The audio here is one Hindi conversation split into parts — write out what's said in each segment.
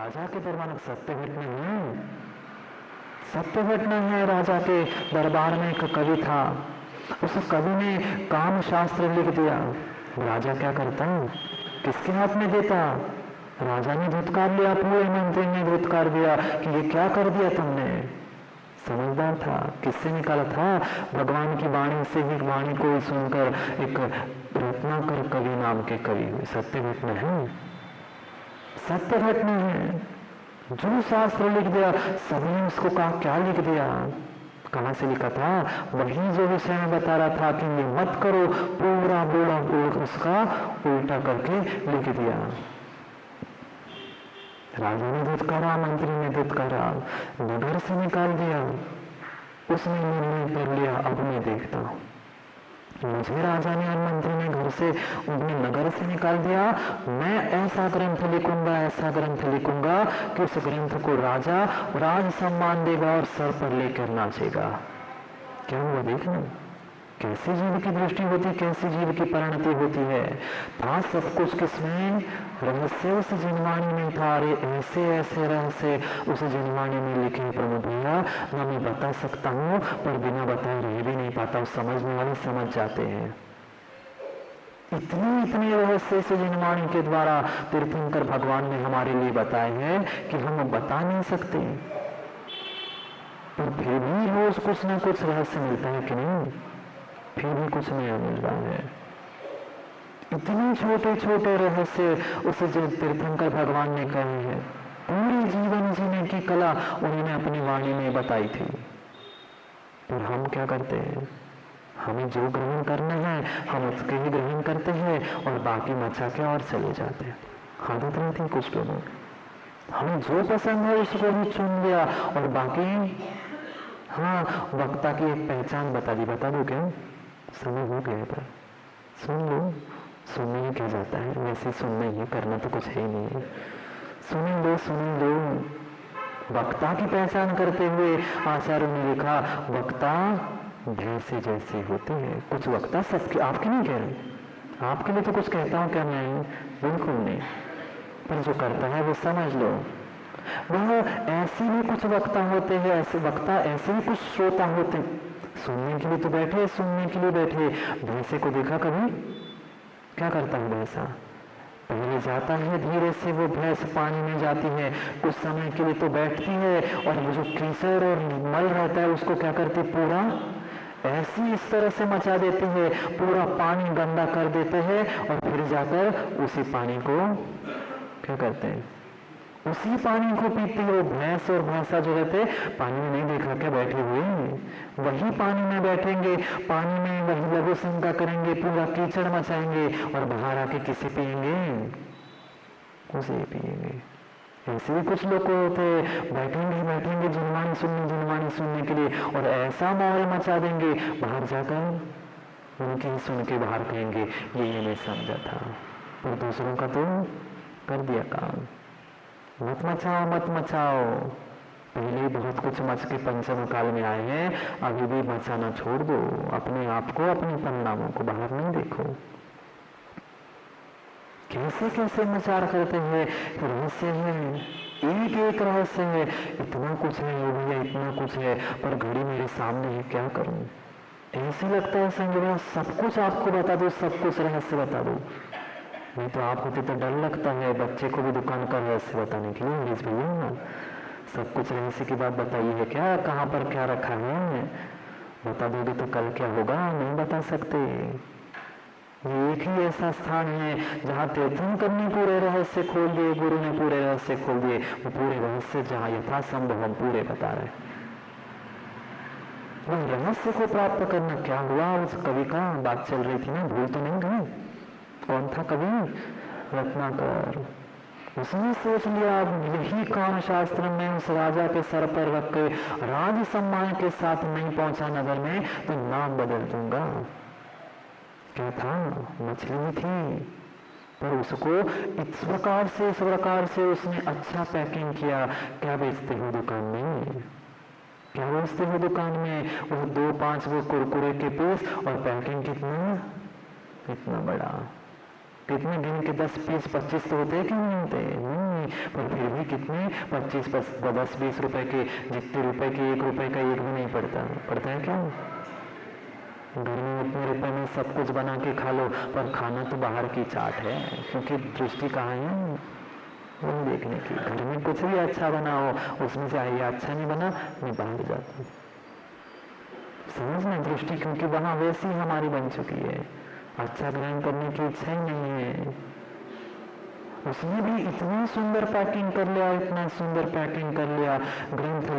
राजा के दरबार में सत्य घटना है, सत्य घटना है। राजा के दरबार में एक कवि था, उस कवि ने काम शास्त्र लिख दिया। राजा क्या करता, किसके हाथ में देता? राजा ने धुतकार लिया, पूरे मंत्री ने धुतकार दिया कि ये क्या कर दिया तुमने। समझदार था, किससे निकाला था? भगवान की वाणी से ही, वाणी को ही सुनकर एक रत्नाकर कवि नाम के कवि हुए। सत्य घटना है, सत्य घटना है। जो शास्त्र लिख दिया, सभी ने उसको कहा क्या लिख दिया? कहाँ से लिखा था? वही जो विषय में बता रहा था कि ये मत करो, पूरा बोला उसका उल्टा करके लिख दिया। राजा ने धुतकारा, मंत्री ने धुतकारा, नगर से निकाल दिया। उसने निर्णय कर लिया, अब मैं देखता हूँ, मुझे राजा ने और मंत्री ने घर से, उन्हें नगर से निकाल दिया। मैं ऐसा ग्रंथ लिखूंगा, ऐसा ग्रंथ लिखूंगा कि उस ग्रंथ को राजा राज सम्मान देगा और सर पर लेकर नाचेगा। क्या हुआ देखना, कैसे जीव की दृष्टि होती, कैसी जीव की परिणति होती है। था सब कुछ किसमें? रहस्य उस जिनवाणी में था। अरे ऐसे ऐसे रहस्य उस जिनवाणी में लिखे प्रभु भैया, ना मैं बता सकता हूँ, पर बिना बताए रह भी नहीं पाता। उस समझने वाले समझ जाते हैं। इतने रहस्य इस जिनवाणी के द्वारा तीर्थंकर भगवान ने हमारे लिए बताए हैं कि हम बता नहीं सकते, पर फिर भी रोज कुछ ना कुछ रहस्य मिलता है कि नहीं? फिर भी कुछ नया मिल रहा है। इतने छोटे छोटे रहस्य उस तीर्थंकर भगवान ने कहे हैं। पूरे जीवन जीने की कला उन्होंने अपनी वाणी में बताई थी। पर हम क्या करते हैं? हमें जो ग्रहण करना है हम उसके ही ग्रहण करते हैं और बाकी मचा के और चले जाते हैं। आदत नहीं थी कुछ लोगों की, हमें जो पसंद है उसको भी चुन लिया और बाकी। हाँ, वक्ता की एक पहचान बता दी, बता दो क्या? समय हो गया पर सुन लो, सुनने ही क्या जाता है, वैसे सुनना ही, करना तो कुछ है ही नहीं है। सुन लो। वक्ता की पहचान करते हुए आचार्यों ने लिखा, वक्ता भैंसे जैसे होते हैं। कुछ वक्ता सबके, आपके नहीं कह रहे, आपके लिए तो कुछ कहता हूँ क्या मैं? बिल्कुल नहीं, पर जो करता है वो समझ लो। वह ऐसे भी कुछ वक्ता होते हैं, ऐसे वक्ता, ऐसे भी कुछ श्रोता होते हैं। सुनने के लिए तो बैठे, सुनने के लिए बैठे। भैंसे को देखा कभी? क्या करता है भैंसा? पहले जाता है धीरे से, वो भैंस पानी में जाती है, कुछ समय के लिए तो बैठती है और वो जो कीचड़ और मल रहता है उसको क्या करती, पूरा ऐसी इस तरह से मचा देते हैं, पूरा पानी गंदा कर देते हैं और फिर जाकर उसी पानी को क्या करते हैं, उसी पानी को पीते हैं। वो भैंस और भैंसा जो रहते पानी में नहीं देखा क्या बैठे हुए, वही पानी में बैठेंगे, पानी में वही लघु शंका करेंगे, पूरा कीचड़ मचाएंगे और बाहर आके किसे पिएंगे? उसे पिएंगे। ऐसे भी कुछ लोग होते बैठेंगे जिनवाणी सुनने के लिए और ऐसा माहौल मचा देंगे, बाहर जाकर उनकी ही सुन के बाहर कहेंगे ये नहीं समझा था, पर दूसरों का तो कर दिया काम। मत मचाओ। पहले ही बहुत कुछ मच के पंचम काल में आए हैं, अभी भी मचाना छोड़ दो। अपने आप को, अपने परिणामों को बाहर नहीं देखो। कैसे कैसे मचार करते हैं, रहस्य है, एक रहस्य है। इतना कुछ है ये भैया, इतना कुछ है, पर घड़ी मेरे सामने है, क्या करूं? ऐसे लगता है संजय सब कुछ आपको बता दो, सब कुछ रहस्य बता दो। नहीं तो आप होते तो डर लगता है बच्चे को भी दुकान का रहस्य बताने के लिए। इंग्लिश भैया सब कुछ रहस्य की बात बताइए है क्या, कहाँ पर क्या रखा है, बता दोगे तो कल क्या होगा? नहीं बता सकते। ये एक ही ऐसा स्थान है जहाँ तीर्थंकर ने पूरे रहस्य खोल दिए, गुरु ने पूरे रहस्य खोल दिए। वो पूरे रहस्य जहाँ यथासंभव हम पूरे बता रहे। वो रहस्य को प्राप्त करना क्या हुआ? उस कवि का बात चल रही थी ना, भूल तो नहीं गई? कौन था कवि? रत्नाकर। उसने सोच लिया यही काम शास्त्र में उस राजा के सर पर रख के राज सम्मान के साथ नहीं पहुंचा नगर में तो नाम बदल दूंगा। क्या था? मछली थी, पर उसको इस प्रकार से उसने अच्छा पैकिंग किया। क्या बेचते हो दुकान में? क्या बेचते हो दुकान में? वो 2-5 वो कुरकुरे के पीस और पैकिंग कितना बड़ा। कितने गिन के 10 पीस 25 तो होते कि नहीं होते? नहीं, नहीं, पर फिर भी कितने 25, 10, 20 रुपए के, जितने रुपए के 1 रुपए का एक भी नहीं पड़ता है क्या? घर में उतने रुपए में सब कुछ बना के खा लो, पर खाना तो बाहर की चाट है, क्योंकि दृष्टि कहाँ है? वो देखने की। घर में कुछ भी अच्छा बनाओ, उसमें से ये अच्छा नहीं बना, मैं बाहर जाता हूँ। समझना दृष्टि, क्योंकि वहां वैसी हमारी बन चुकी है, अच्छा ग्रहण करने की इच्छा ही नहीं है। उसने भी इतनी सुंदर पैकिंग कर लिया, इतना सुंदर पैकिंग कर लिया, ग्रंथ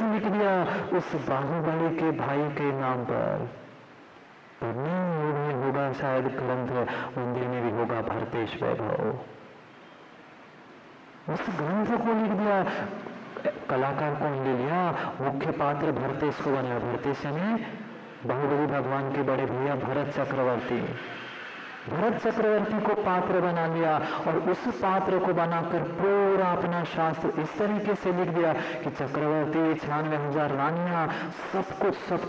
लिख दिया उस बाहुबली के भाई के नाम पर नहीं, वो भी होगा शायद ग्रंथ मंदिर में भी होगा, भरतेश वैभव। उस ग्रंथ को लिख दिया, कलाकार कौन ले लिया? मुख्य पात्र भरतेश को बनाया। भरतेश यानी बाहुबली भगवान के बड़े भैया भरत चक्रवर्ती को पात्र बना लिया, और उस पात्र को बनाकर पूरा अपना शास्त्र इस तरीके से लिख दिया कि चक्रवर्ती 96,000 रानियां, सब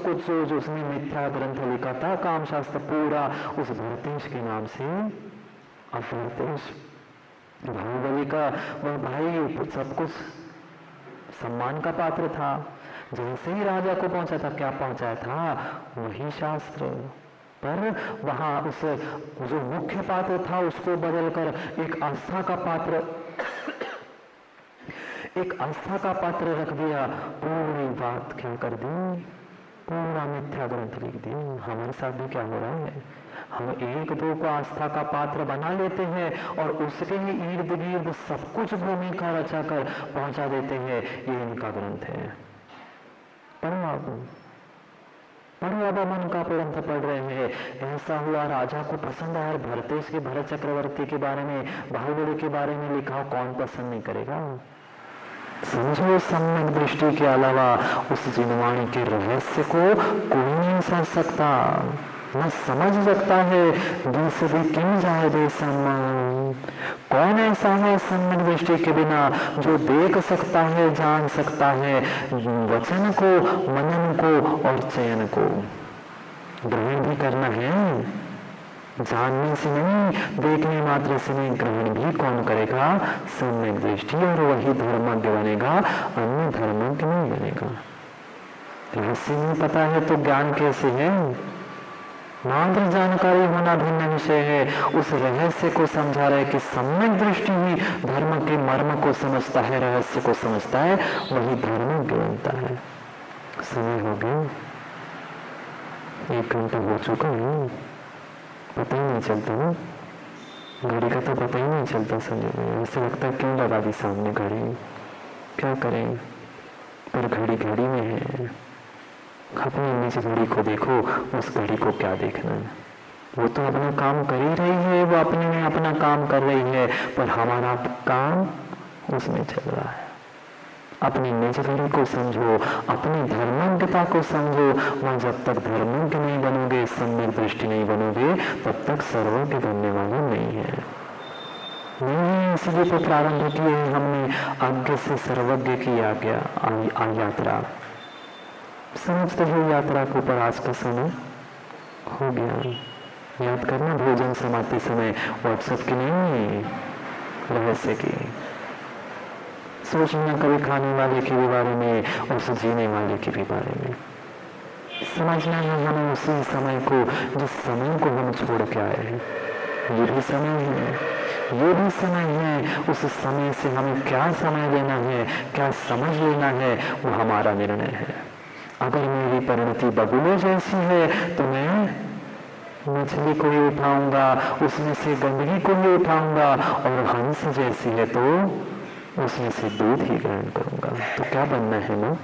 कुछ जो उसने मिथ्या ग्रंथ लिखा था, काम शास्त्र पूरा उस भरतेश के नाम से। अब भरतेश बाहुबली का वह भाई सब कुछ सम्मान का पात्र था। जैसे ही राजा को पहुंचा था, क्या पहुंचाया था? वही शास्त्र। पर वहां उस जो मुख्य पात्र था उसको बदलकर एक आस्था का पात्र रख दिया। पूरी बात क्या कर दी? पूरा मिथ्या ग्रंथ लिख दिया। हमारे साथ भी क्या हो रहा है? हम 1-2 को आस्था का पात्र बना लेते हैं और उसके ही इर्द गिर्द सब कुछ भूमिका रचाकर पहुंचा देते हैं। ये इनका ग्रंथ है। पढ़ो अब मन का ग्रंथ पढ़ रहे हैं। ऐसा हुआ, राजा को पसंद आया। भरतेश के, भरत चक्रवर्ती के बारे में, बाहुबली के बारे में लिखा, कौन पसंद नहीं करेगा? समझो, सम्यक दृष्टि के अलावा उस जिनवाणी के रहस्य को कोई नहीं समझ सकता। न समझ सकता है दिस भी किम जाए दे सम्मान। कौन ऐसा है सम्यक दृष्टि के बिना जो देख सकता है, जान सकता है वचन को, मनन को और चयन को? ग्रहण भी करना है, जानने से नहीं, देखने मात्र से नहीं, ग्रहण भी कौन करेगा? सम्यक दृष्टि, और वही धर्मज्ञ बनेगा, अन्य धर्मज्ञ नहीं बनेगा। रहस्य नहीं पता है तो ज्ञान कैसे है? मात्र जानकारी होना भिन्न विषय है। उस रहस्य को समझा रहे कि सम्यक दृष्टि ही धर्म के मर्म को समझता है, रहस्य को समझता है, वही धर्मज्ञ बनता है। समय हो गया, 1 घंटा हो चुका है, पता ही नहीं चलता ना, घड़ी का तो पता ही नहीं चलता। समझे, ऐसे लगता है क्यों लगा दी सामने घड़ी, क्या करें? पर घड़ी में है। अपनी नीचे घड़ी को देखो, उस घड़ी को क्या देखना है? वो तो अपना काम कर ही रही है, वो अपने में अपना काम कर रही है, पर हमारा काम उसमें चल रहा है। अपनी निज घड़ी को समझो, अपनी धर्मज्ञता को समझो। वहां जब तक धर्मज्ञ नहीं बनोगे, सम्यक दृष्टि नहीं बनोगे, तब तक सर्वज्ञ बनने वाले नहीं है। इसलिए तो प्रारंभ किए हमने आज्ञा से सर्वज्ञ की यात्रा। समझते हो यात्रा के ऊपर आज का समय हो गया। याद करना, भोजन समाप्ति समय व्हाट्सएप की नहीं, रहस्य की। सोचना कभी खाने वाले के भी बारे में और जीने वाले के भी बारे में। समझना है हमें उसी समय को, जिस समय को हम छोड़ के आए हैं। ये भी समय है। उस समय से हमें क्या समय लेना है, क्या समझ लेना है, वो हमारा निर्णय है। अगर मेरी परिणति बगुले जैसी है तो मैं मछली को ही उठाऊंगा, उसमें से गंदगी को ही उठाऊंगा, और हंस जैसी है तो उसमें से दूध ही ग्रहण करूंगा। तो क्या बनना है ना?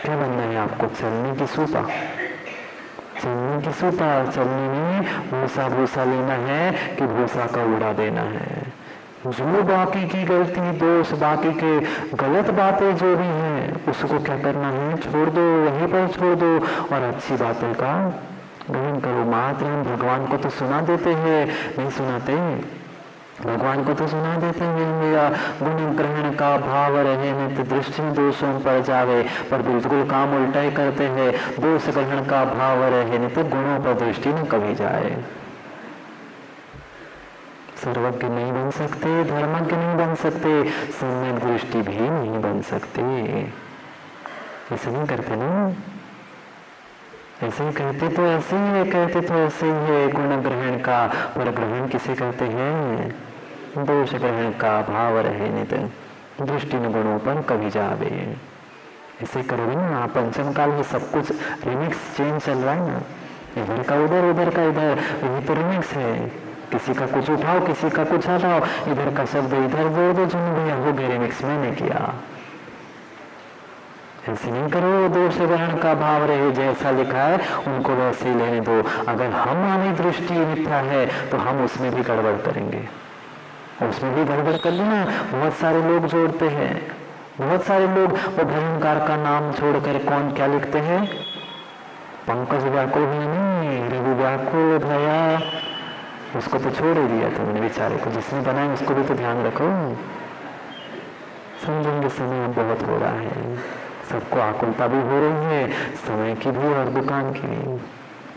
क्या बनना है आपको? चलने की सूपा। चलने में भूसा लेना है कि भूसा का उड़ा देना है? जो बाकी की गलती, दोष, बाकी के गलत बातें जो भी हैं, उसको क्या करना है? छोड़ दो, वहीं पर छोड़ दो, और अच्छी बातों का ग्रहण करो। मात्र हम भगवान को तो सुना देते हैं, नहीं सुनाते? भगवान को तो सुना देते हैं, मेरा गुण ग्रहण का भाव रहे नित्य दृष्टि दोषों पर जावे, पर बिल्कुल काम उल्टा ही करते हैं। दोष ग्रहण का भाव रहे नित्य गुणों पर दृष्टि न कभी जाए। सर्वज्ञ नहीं बन सकते, धर्मज्ञ नहीं बन सकते, सम्यक दृष्टि भी नहीं बन सकते। ऐसे नहीं करते ना, ऐसे ही कहते तो ऐसे ही है, कहते तो ऐसे ही है। गुण ग्रहण का पर ग्रहण किसे कहते हैं? दोष ग्रहण का भाव रहे नित, दृष्टि न गुणों पर कभी जावे। ऐसे करोगे ना आप, पंचम काल में सब कुछ रिमिक्स चेंज चल रहा है ना, इधर का उधर, उधर का इधर, यही तो रिमिक्स है। किसी का कुछ उठाओ, किसी का कुछ हटाओ, इधर का शब्द इधर जोड़ दो, जो भैया हो गया रिमिक्स, मैंने किया। ऐसे नहीं करो, दोष ग्रहण का भाव रहे, जैसा लिखा है उनको वैसे ही लेने दो। अगर हमारी दृष्टि मिथ्या है तो हम उसमें भी गड़बड़ करेंगे, उसमें भी गड़बड़ कर लेना। बहुत सारे लोग जोड़ते हैं, बहुत सारे लोग वो भयंकर का नाम छोड़कर कौन क्या लिखते हैं, पंकज व्याकुल है नहीं, रघु व्याकुल भया, उसको तो छोड़ ही दिया तुमने बेचारे को, जिसने बनाया उसको भी तो ध्यान रखो। समझेंगे, समय बहुत हो रहा है, सबको आकुलता भी हो रही है, समय की भी और दुकान की भी।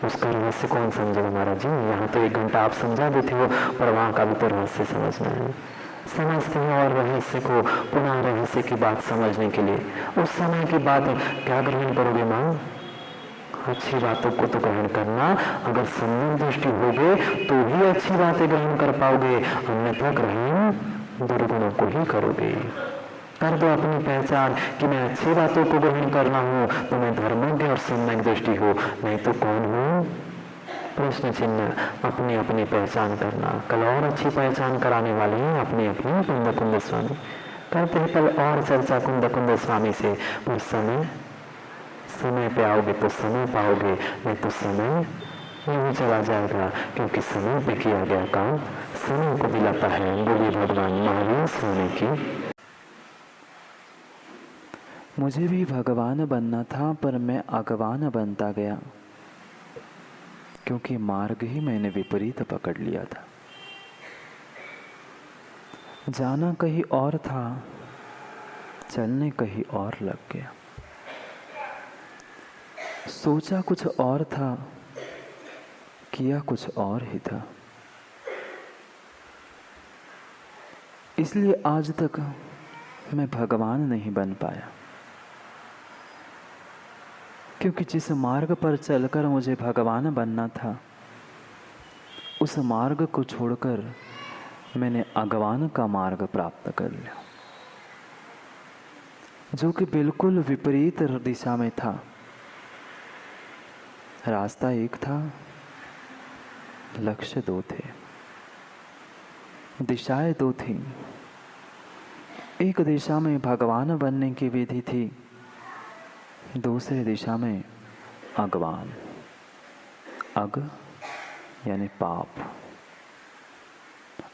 उसका रहस्य कौन समझे हमारा जी? यहाँ तो 1 घंटा आप समझा देते हो, पर वहाँ का भी तो रहस्य समझना है। समझते हैं और रहस्य को पुनः रहस्य की बात समझने के लिए उस समय की बात क्या ग्रहण करोगे माँ? अच्छी बातों को तो ग्रहण करना, अगर सम्यक दृष्टि होगे तो ही अच्छी बातें ग्रहण कर पाओगे, अन्यथा ग्रहण दुर्गुणों को ही करोगे। कर दो अपनी पहचान कि मैं अच्छी बातों को ग्रहण करना हूँ तो मैं धर्मज्ञ और सम्यक दृष्टि हो, नहीं तो कौन हूँ? प्रश्न चिन्ह। अपनी अपनी पहचान करना। कल और अच्छी पहचान कराने वाले हैं अपनी अपनी कुंद कुंद स्वामी। करते हैं कल और चर्चा कुंद कुंद स्वामी से, पर समय पे आओगे तो समय पाओगे, नहीं तो समय यूं चला जाएगा, क्योंकि समय पे किया गया काम समय को दिलाता है। बोलिए भगवान महावीर स्वामी की। मुझे भी भगवान बनना था, पर मैं अगवान बनता गया, क्योंकि मार्ग ही मैंने विपरीत पकड़ लिया था। जाना कहीं और था, चलने कहीं और लग गया। सोचा कुछ और था, किया कुछ और ही था। इसलिए आज तक मैं भगवान नहीं बन पाया, क्योंकि जिस मार्ग पर चलकर मुझे भगवान बनना था, उस मार्ग को छोड़कर मैंने अगवान का मार्ग प्राप्त कर लिया, जो कि बिल्कुल विपरीत दिशा में था। रास्ता एक था, लक्ष्य 2 थे, दिशाएं 2 थीं। एक दिशा में भगवान बनने की विधि थी, दूसरी दिशा में अगवान। अग यानी पाप,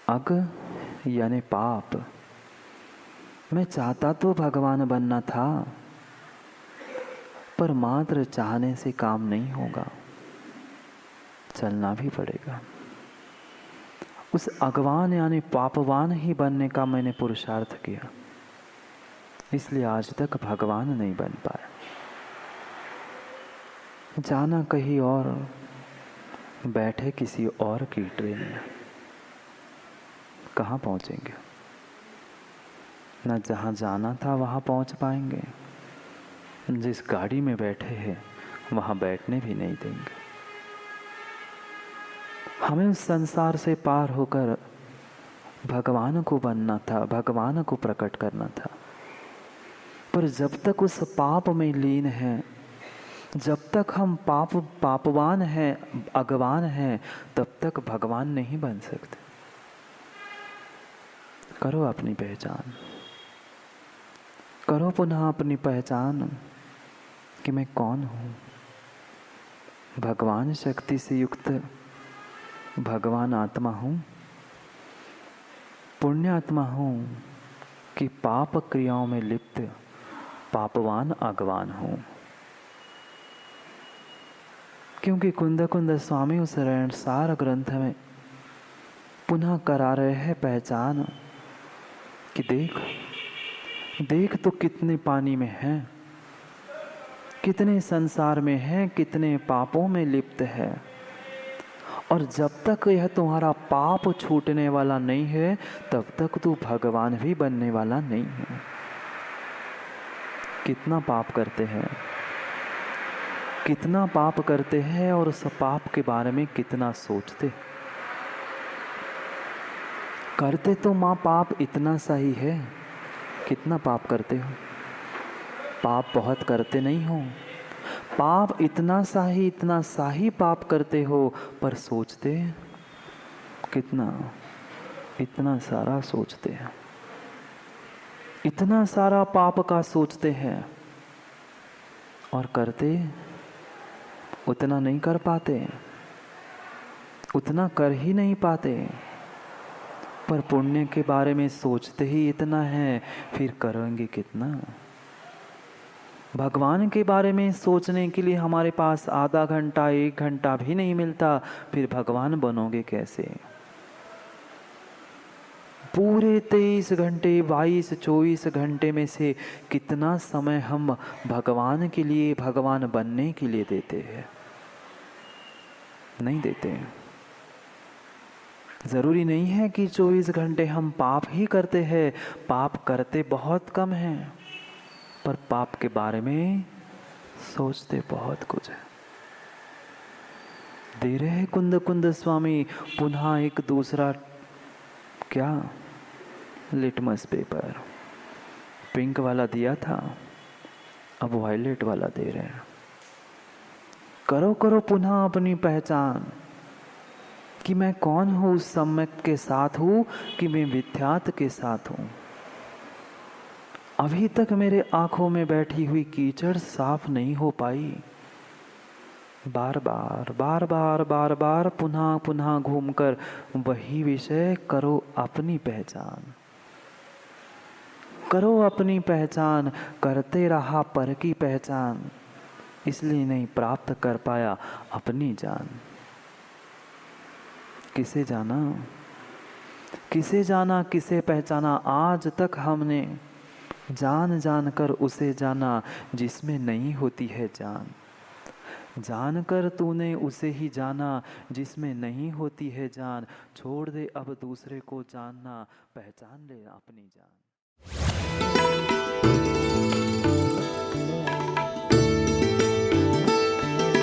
अग यानी पाप। मैं चाहता तो भगवान बनना था, पर मात्र चाहने से काम नहीं होगा, चलना भी पड़ेगा। उस अगवान यानी पापवान ही बनने का मैंने पुरुषार्थ किया, इसलिए आज तक भगवान नहीं बन पाया। जाना कहीं और, बैठे किसी और की ट्रेन में, कहाँ पहुँचेंगे? न जहाँ जाना था वहाँ पहुँच पाएंगे, जिस गाड़ी में बैठे हैं वहाँ बैठने भी नहीं देंगे। हमें उस संसार से पार होकर भगवान को बनना था, भगवान को प्रकट करना था। पर जब तक उस पाप में लीन है, जब तक हम पापवान हैं, अगवान हैं, तब तक भगवान नहीं बन सकते। करो अपनी पहचान, करो पुनः अपनी पहचान कि मैं कौन हूँ। भगवान शक्ति से युक्त भगवान आत्मा हूँ, पुण्य आत्मा हूँ कि पाप क्रियाओं में लिप्त पापवान अगवान हूँ। क्योंकि कुंद कुंद स्वामी उस सार ग्रंथ में पुनः करा रहे हैं पहचान कि देख तो कितने पानी में है, कितने संसार में है, कितने पापों में लिप्त है, और जब तक यह तुम्हारा पाप छूटने वाला नहीं है तब तक तू भगवान भी बनने वाला नहीं है। कितना पाप करते हैं, कितना पाप करते हैं और उस पाप के बारे में कितना सोचते। करते तो माँ पाप इतना सा ही है, कितना पाप करते हो? पाप बहुत करते नहीं हो, पाप इतना सा ही पाप करते हो, पर सोचते कितना? इतना सारा सोचते हैं, इतना सारा पाप का सोचते हैं और करते उतना नहीं कर पाते, उतना कर ही नहीं पाते। पर पुण्य के बारे में सोचते ही इतना है, फिर करेंगे कितना? भगवान के बारे में सोचने के लिए हमारे पास आधा घंटा 1 घंटा भी नहीं मिलता, फिर भगवान बनोगे कैसे? पूरे 23 घंटे 22-24 घंटे में से कितना समय हम भगवान के लिए, भगवान बनने के लिए देते हैं? नहीं देते। जरूरी नहीं है कि 24 घंटे हम पाप ही करते हैं, पाप करते बहुत कम हैं, पर पाप के बारे में सोचते बहुत कुछ है। दे रहे हैं कुंद कुंद स्वामी पुनः एक दूसरा क्या लिटमस पेपर, पिंक वाला दिया था, अब वायलेट वाला दे रहे हैं। करो करो पुनः अपनी पहचान कि मैं कौन हूँ, उस सम्यक के साथ हूँ कि मैं विख्यात के साथ हूँ। अभी तक मेरे आंखों में बैठी हुई कीचड़ साफ नहीं हो पाई। बार बार बार बार बार बार पुनः पुनः घूमकर वही विषय, करो अपनी पहचान, करो अपनी पहचान। करते रहा पर की पहचान, इसलिए नहीं प्राप्त कर पाया अपनी जान। किसे जाना, किसे जाना, किसे पहचाना? आज तक हमने जान जान कर उसे जाना जिसमें नहीं होती है जान। जान कर तूने उसे ही जाना जिसमें नहीं होती है जान। छोड़ दे अब दूसरे को जानना, पहचान ले अपनी जान।